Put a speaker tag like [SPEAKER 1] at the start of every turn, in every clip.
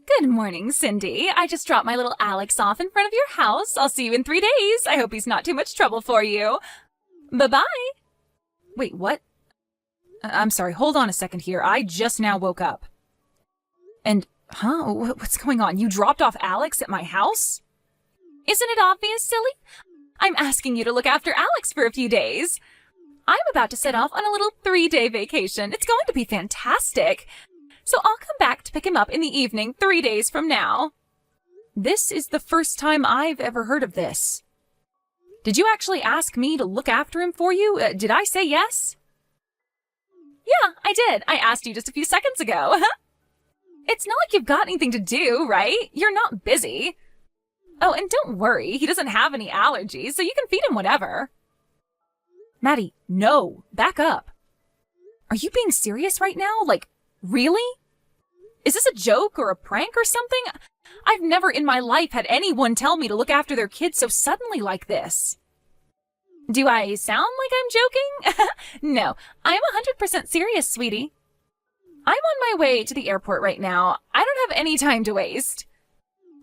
[SPEAKER 1] Good morning, Cindy. I just dropped my little Alex off in front of your house. I'll see you in 3 days. I hope he's not too much trouble for you. Bye-bye. Wait, what? I'm sorry, hold on a second here. I just now woke up. And, what's going on? You dropped off Alex at my house? Isn't it obvious, silly? I'm asking you to look after Alex for a few days. I'm about to set off on a little 3-day vacation. It's going to be fantastic. So I'll come back to pick him up in the evening 3 days from now. This is the first time I've ever heard of this. Did you actually ask me to look after him for you? Did I say yes? Yeah, I did. I asked you just a few seconds ago. It's not like you've got anything to do, right? You're not busy. Oh, and don't worry, he doesn't have any allergies, so you can feed him whatever. Maddie, no, back up. Are you being serious right now? Like, really? Is this a joke or a prank or something? I've never in my life had anyone tell me to look after their kids so suddenly like this. Do I sound like I'm joking? No, I'm 100% serious, sweetie. I'm on my way to the airport right now. I don't have any time to waste.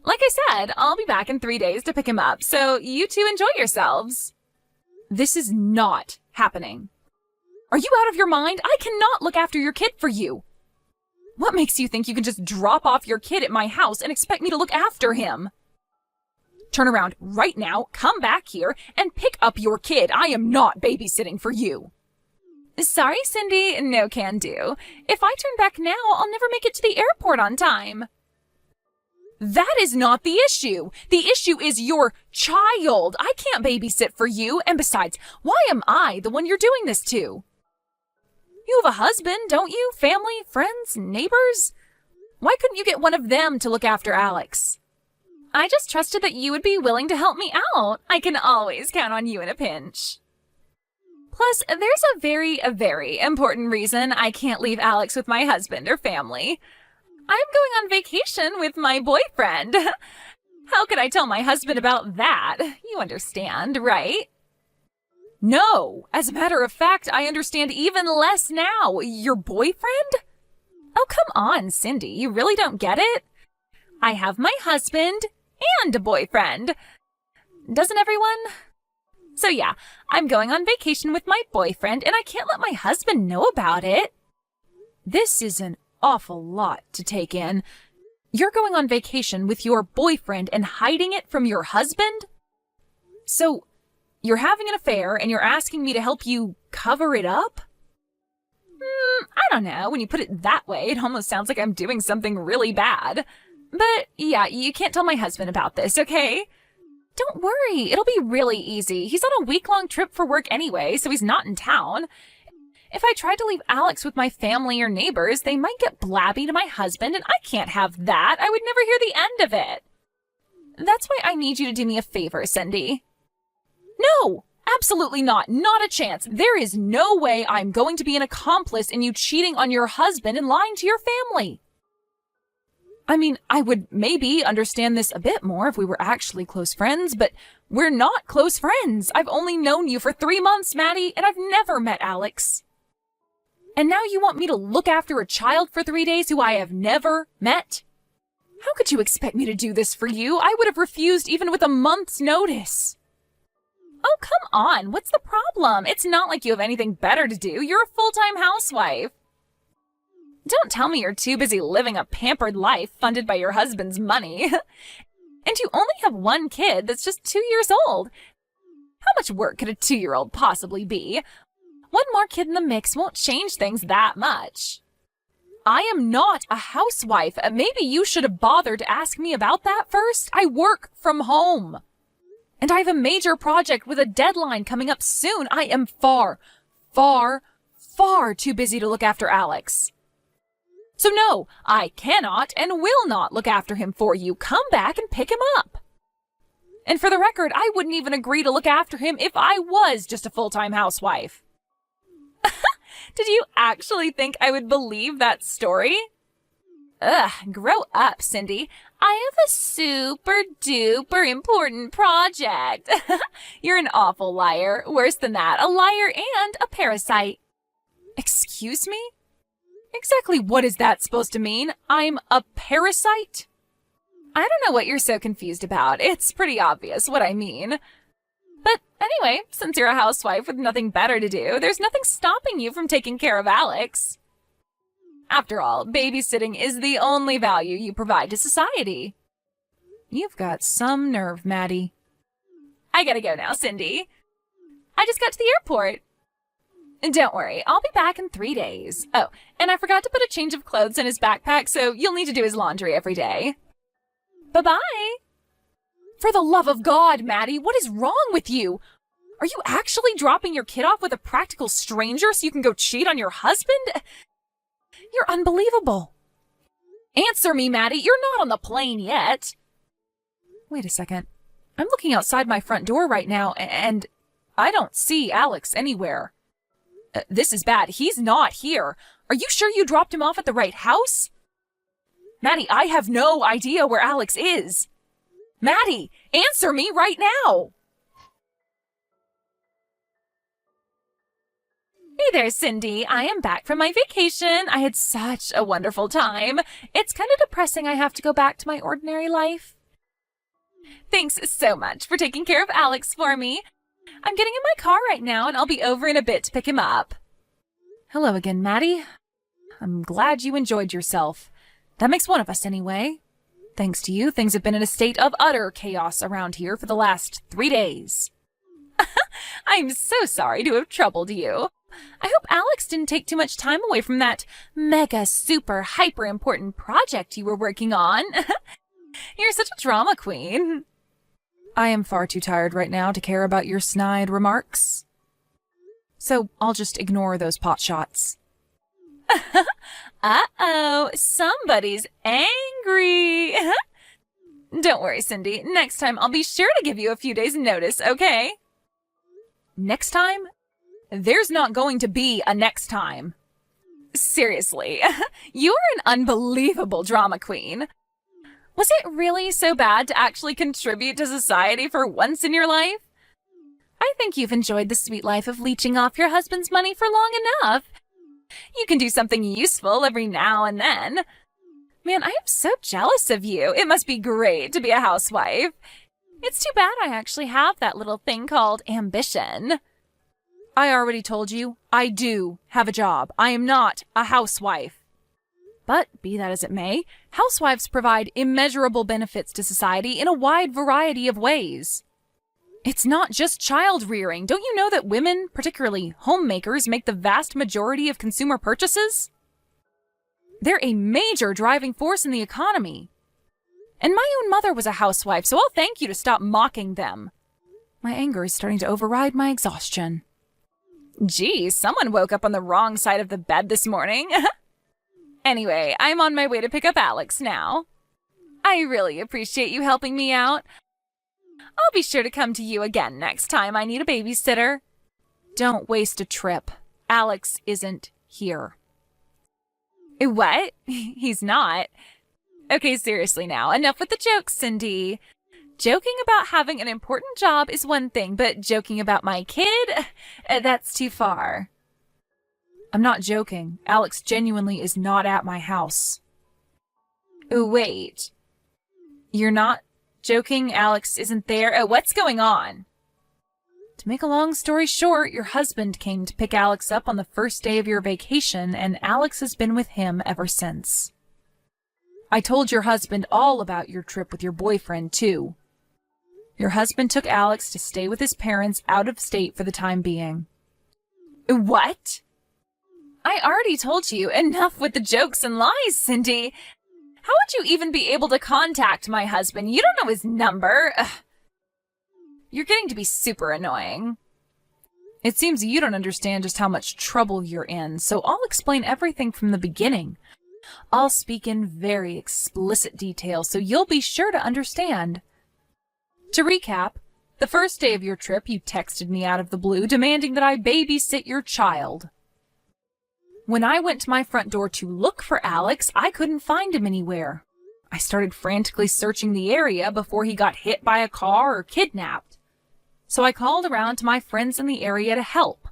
[SPEAKER 1] Like I said, I'll be back in 3 days to pick him up, so you two enjoy yourselves. This is not happening. Are you out of your mind? I cannot look after your kid for you. What makes you think you can just drop off your kid at my house and expect me to look after him? Turn around right now, come back here, and pick up your kid. I am not babysitting for you. Sorry, Cindy, no can do. If I turn back now, I'll never make it to the airport on time. That is not the issue. The issue is your child. I can't babysit for you, and besides, why am I the one you're doing this to? You have a husband, don't you? Family, friends, neighbors? Why couldn't you get one of them to look after Alex? I just trusted that you would be willing to help me out. I can always count on you in a pinch. Plus, there's a very important reason I can't leave Alex with my husband or family. I'm going on vacation with my boyfriend. How could I tell my husband about that? You understand, right? No, as a matter of fact, I understand even less now. Your boyfriend? Oh, come on, Cindy, you really don't get it? I have my husband and a boyfriend. Doesn't everyone? So yeah, I'm going on vacation with my boyfriend, and I can't let my husband know about it. This is an awful lot to take in. You're going on vacation with your boyfriend and hiding it from your husband? So, you're having an affair and you're asking me to help you cover it up? I don't know. When you put it that way, it almost sounds like I'm doing something really bad. But yeah, you can't tell my husband about this, okay? Don't worry, it'll be really easy. He's on a week-long trip for work anyway, so he's not in town. If I tried to leave Alex with my family or neighbors, they might get blabby to my husband, and I can't have that. I would never hear the end of it. That's why I need you to do me a favor, Cindy. No, absolutely not. Not a chance. There is no way I'm going to be an accomplice in you cheating on your husband and lying to your family. I mean, I would maybe understand this a bit more if we were actually close friends, but we're not close friends. I've only known you for 3 months, Maddie, and I've never met Alex. And now you want me to look after a child for 3 days who I have never met? How could you expect me to do this for you? I would have refused even with a month's notice. Oh, come on. What's the problem? It's not like you have anything better to do. You're a full-time housewife. Don't tell me you're too busy living a pampered life funded by your husband's money. And you only have one kid that's just 2 years old. How much work could a 2-year-old possibly be? One more kid in the mix won't change things that much. I am not a housewife. Maybe you should have bothered to ask me about that first. I work from home. And I have a major project with a deadline coming up soon. I am far too busy to look after Alex. So no, I cannot and will not look after him for you. Come back and pick him up. And for the record, I wouldn't even agree to look after him if I was just a full-time housewife. Did you actually think I would believe that story? Ugh, grow up, Cindy. I have a super-duper important project. You're an awful liar. Worse than that, a liar and a parasite. Excuse me? Exactly what is that supposed to mean? I'm a parasite? I don't know what you're so confused about. It's pretty obvious what I mean. But anyway, since you're a housewife with nothing better to do, there's nothing stopping you from taking care of Alex. After all, babysitting is the only value you provide to society. You've got some nerve, Maddie. I gotta go now, Cindy. I just got to the airport. Don't worry, I'll be back in 3 days. Oh, and I forgot to put a change of clothes in his backpack, so you'll need to do his laundry every day. Bye-bye. For the love of God, Maddie, what is wrong with you? Are you actually dropping your kid off with a practical stranger so you can go cheat on your husband? You're unbelievable. Answer me, Maddie, you're not on the plane yet. Wait a second. I'm looking outside my front door right now, and I don't see Alex anywhere. This is bad. He's not here. Are you sure you dropped him off at the right house? Maddie, I have no idea where Alex is. Maddie, answer me right now. Hey there, Cindy. I am back from my vacation. I had such a wonderful time. It's kind of depressing I have to go back to my ordinary life. Thanks so much for taking care of Alex for me. I'm getting in my car right now, and I'll be over in a bit to pick him up. Hello again, Maddie. I'm glad you enjoyed yourself. That makes one of us anyway. Thanks to you, things have been in a state of utter chaos around here for the last 3 days. I'm so sorry to have troubled you. I hope Alex didn't take too much time away from that mega super hyper important project you were working on. You're such a drama queen. I am far too tired right now to care about your snide remarks. So I'll just ignore those pot shots. Uh-oh, somebody's angry. Don't worry, Cindy. Next time I'll be sure to give you a few days' notice, okay? Next time? There's not going to be a next time. Seriously, you're an unbelievable drama queen. Was it really so bad to actually contribute to society for once in your life? I think you've enjoyed the sweet life of leeching off your husband's money for long enough. You can do something useful every now and then. Man, I am so jealous of you. It must be great to be a housewife. It's too bad I actually have that little thing called ambition. I already told you, I do have a job. I am not a housewife. But be that as it may, housewives provide immeasurable benefits to society in a wide variety of ways. It's not just child rearing. Don't you know that women, particularly homemakers, make the vast majority of consumer purchases? They're a major driving force in the economy. And my own mother was a housewife, so I'll thank you to stop mocking them. My anger is starting to override my exhaustion. Geez, someone woke up on the wrong side of the bed this morning. Anyway, I'm on my way to pick up Alex now. I really appreciate you helping me out. I'll be sure to come to you again next time I need a babysitter. Don't waste a trip. Alex isn't here. What? He's not? Okay, seriously now, enough with the jokes, Cindy. Joking about having an important job is one thing, but joking about my kid? That's too far. I'm not joking. Alex genuinely is not at my house. Wait. You're not joking? Alex isn't there? What's going on? To make a long story short, your husband came to pick Alex up on the first day of your vacation, and Alex has been with him ever since. I told your husband all about your trip with your boyfriend, too. Your husband took Alex to stay with his parents out of state for the time being. What? I already told you, enough with the jokes and lies, Cindy. How would you even be able to contact my husband? You don't know his number. Ugh. You're getting to be super annoying. It seems you don't understand just how much trouble you're in, so I'll explain everything from the beginning. I'll speak in very explicit detail, so you'll be sure to understand. To recap, the first day of your trip, you texted me out of the blue demanding that I babysit your child. When I went to my front door to look for Alex, I couldn't find him anywhere. I started frantically searching the area before he got hit by a car or kidnapped. So I called around to my friends in the area to help.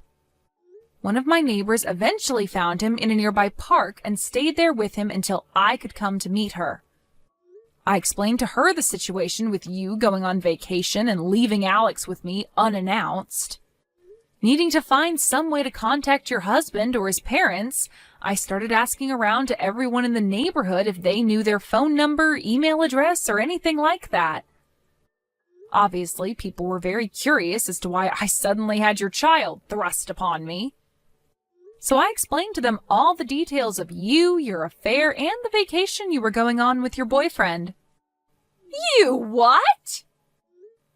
[SPEAKER 1] One of my neighbors eventually found him in a nearby park and stayed there with him until I could come to meet her. I explained to her the situation with you going on vacation and leaving Alex with me unannounced. Needing to find some way to contact your husband or his parents, I started asking around to everyone in the neighborhood if they knew their phone number, email address, or anything like that. Obviously, people were very curious as to why I suddenly had your child thrust upon me. So I explained to them all the details of you, your affair, and the vacation you were going on with your boyfriend. You what?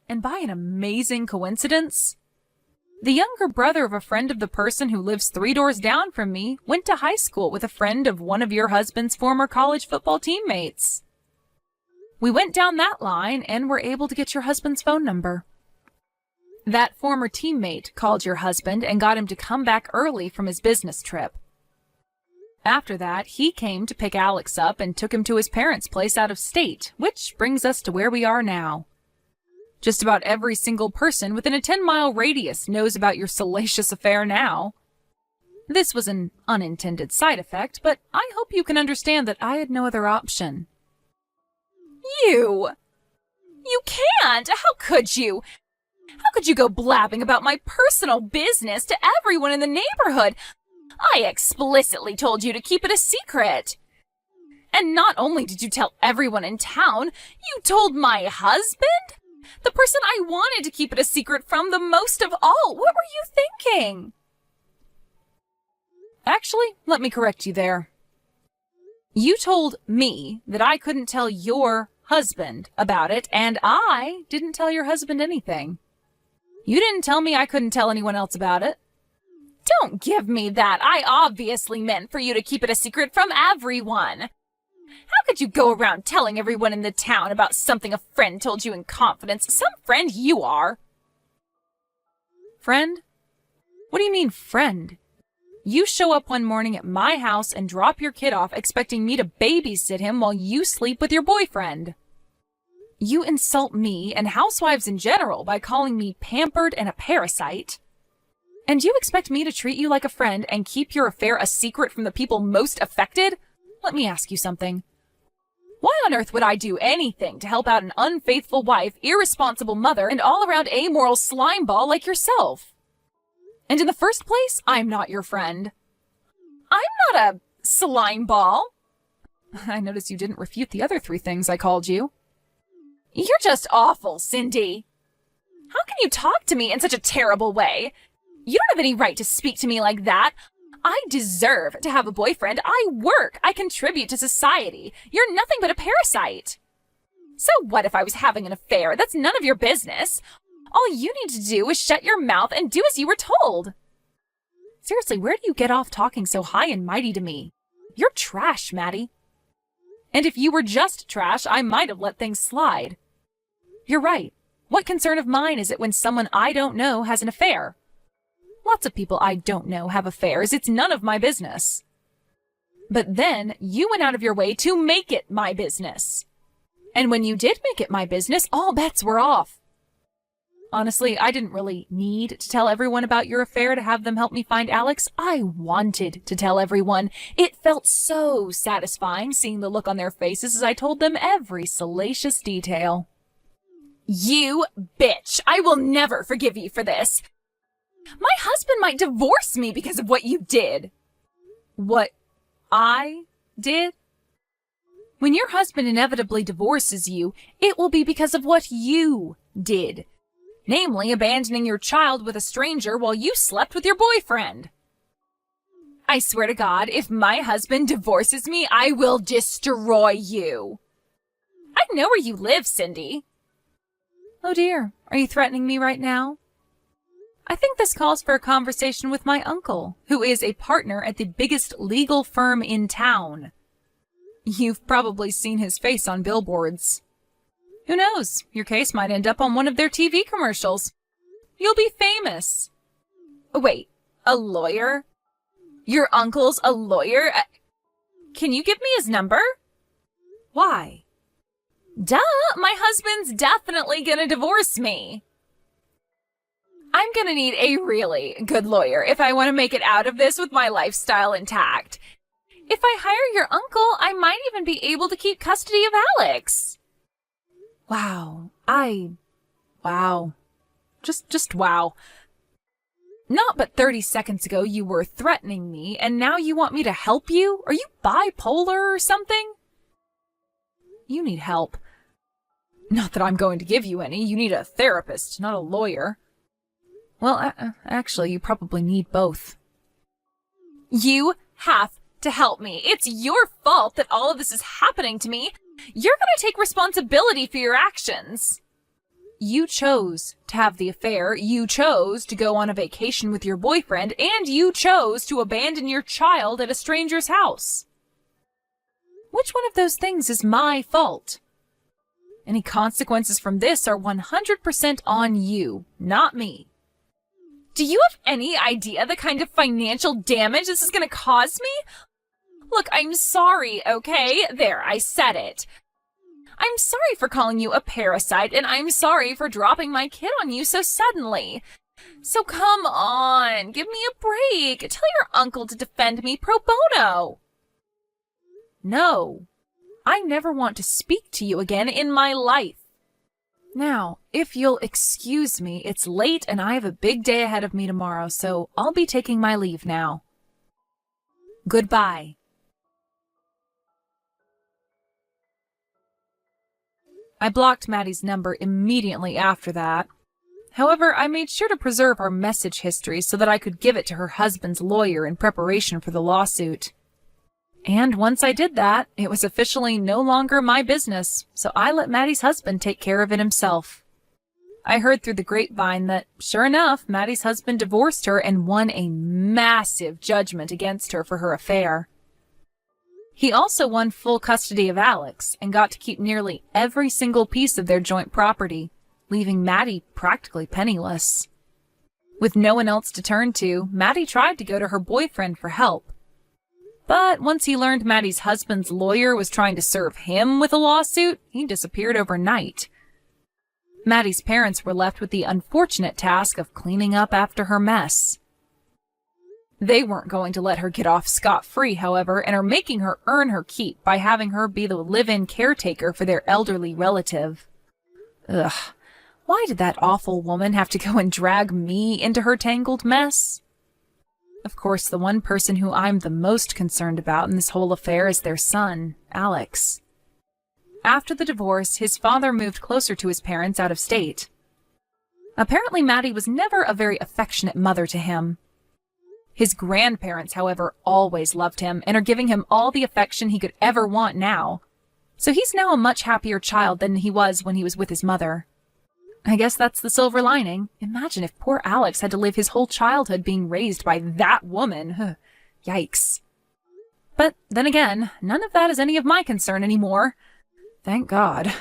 [SPEAKER 1] And by an amazing coincidence, the younger brother of a friend of the person who lives 3 doors down from me went to high school with a friend of one of your husband's former college football teammates. We went down that line and were able to get your husband's phone number. That former teammate called your husband and got him to come back early from his business trip. After that, he came to pick Alex up and took him to his parents' place out of state, which brings us to where we are now. Just about every single person within a 10-mile radius knows about your salacious affair now. This was an unintended side effect, but I hope you can understand that I had no other option. You can't! How could you? How could you go blabbing about my personal business to everyone in the neighborhood? I explicitly told you to keep it a secret. And not only did you tell everyone in town, you told my husband? The person I wanted to keep it a secret from the most of all. What were you thinking? Actually, let me correct you there. You told me that I couldn't tell your husband about it, and I didn't tell your husband anything. You didn't tell me I couldn't tell anyone else about it. Don't give me that. I obviously meant for you to keep it a secret from everyone. How could you go around telling everyone in the town about something a friend told you in confidence? Some friend you are. Friend? What do you mean, friend? You show up one morning at my house and drop your kid off expecting me to babysit him while you sleep with your boyfriend. You insult me and housewives in general by calling me pampered and a parasite. And you expect me to treat you like a friend and keep your affair a secret from the people most affected? Let me ask you something. Why on earth would I do anything to help out an unfaithful wife, irresponsible mother, and all-around amoral slimeball like yourself? And in the first place, I'm not your friend. I'm not a slimeball. I notice you didn't refute the other 3 things I called you. You're just awful, Cindy. How can you talk to me in such a terrible way? You don't have any right to speak to me like that. I deserve to have a boyfriend. I work. I contribute to society. You're nothing but a parasite. So what if I was having an affair? That's none of your business. All you need to do is shut your mouth and do as you were told. Seriously, where do you get off talking so high and mighty to me? You're trash, Maddie. And if you were just trash, I might have let things slide. You're right. What concern of mine is it when someone I don't know has an affair? Lots of people I don't know have affairs. It's none of my business. But then you went out of your way to make it my business. And when you did make it my business, all bets were off. Honestly, I didn't really need to tell everyone about your affair to have them help me find Alex. I wanted to tell everyone. It felt so satisfying seeing the look on their faces as I told them every salacious detail. You bitch! I will never forgive you for this. My husband might divorce me because of what you did. What I did? When your husband inevitably divorces you, it will be because of what you did. Namely, abandoning your child with a stranger while you slept with your boyfriend. I swear to God, if my husband divorces me, I will destroy you. I know where you live, Cindy. Oh dear, are you threatening me right now? I think this calls for a conversation with my uncle, who is a partner at the biggest legal firm in town. You've probably seen his face on billboards. Who knows? Your case might end up on one of their TV commercials. You'll be famous. Wait, a lawyer? Your uncle's a lawyer? Can you give me his number? Why? Duh, my husband's definitely gonna divorce me. I'm gonna need a really good lawyer if I want to make it out of this with my lifestyle intact. If I hire your uncle, I might even be able to keep custody of Alex. Wow. Wow. Just wow. Not but 30 seconds ago you were threatening me, and now you want me to help you? Are you bipolar or something? You need help. Not that I'm going to give you any. You need a therapist, not a lawyer. Well, actually, you probably need both. You have to help me. It's your fault that all of this is happening to me. You're going to take responsibility for your actions. You chose to have the affair, you chose to go on a vacation with your boyfriend, and you chose to abandon your child at a stranger's house. Which one of those things is my fault? Any consequences from this are 100% on you, not me. Do you have any idea the kind of financial damage this is going to cause me? Look, I'm sorry, okay? There, I said it. I'm sorry for calling you a parasite, and I'm sorry for dropping my kid on you so suddenly. So come on, give me a break. Tell your uncle to defend me pro bono. No, I never want to speak to you again in my life. Now, if you'll excuse me, it's late and I have a big day ahead of me tomorrow, so I'll be taking my leave now. Goodbye. I blocked Maddie's number immediately after that. However, I made sure to preserve our message history so that I could give it to her husband's lawyer in preparation for the lawsuit. And once I did that, it was officially no longer my business, so I let Maddie's husband take care of it himself. I heard through the grapevine that, sure enough, Maddie's husband divorced her and won a massive judgment against her for her affair. He also won full custody of Alex and got to keep nearly every single piece of their joint property, leaving Maddie practically penniless. With no one else to turn to, Maddie tried to go to her boyfriend for help. But once he learned Maddie's husband's lawyer was trying to serve him with a lawsuit, he disappeared overnight. Maddie's parents were left with the unfortunate task of cleaning up after her mess. They weren't going to let her get off scot-free, however, and are making her earn her keep by having her be the live-in caretaker for their elderly relative. Ugh, why did that awful woman have to go and drag me into her tangled mess? Of course, the one person who I'm the most concerned about in this whole affair is their son, Alex. After the divorce, his father moved closer to his parents out of state. Apparently, Maddie was never a very affectionate mother to him. His grandparents, however, always loved him and are giving him all the affection he could ever want now. So he's now a much happier child than he was when he was with his mother. I guess that's the silver lining. Imagine if poor Alex had to live his whole childhood being raised by that woman. Yikes. But then again, none of that is any of my concern anymore. Thank God.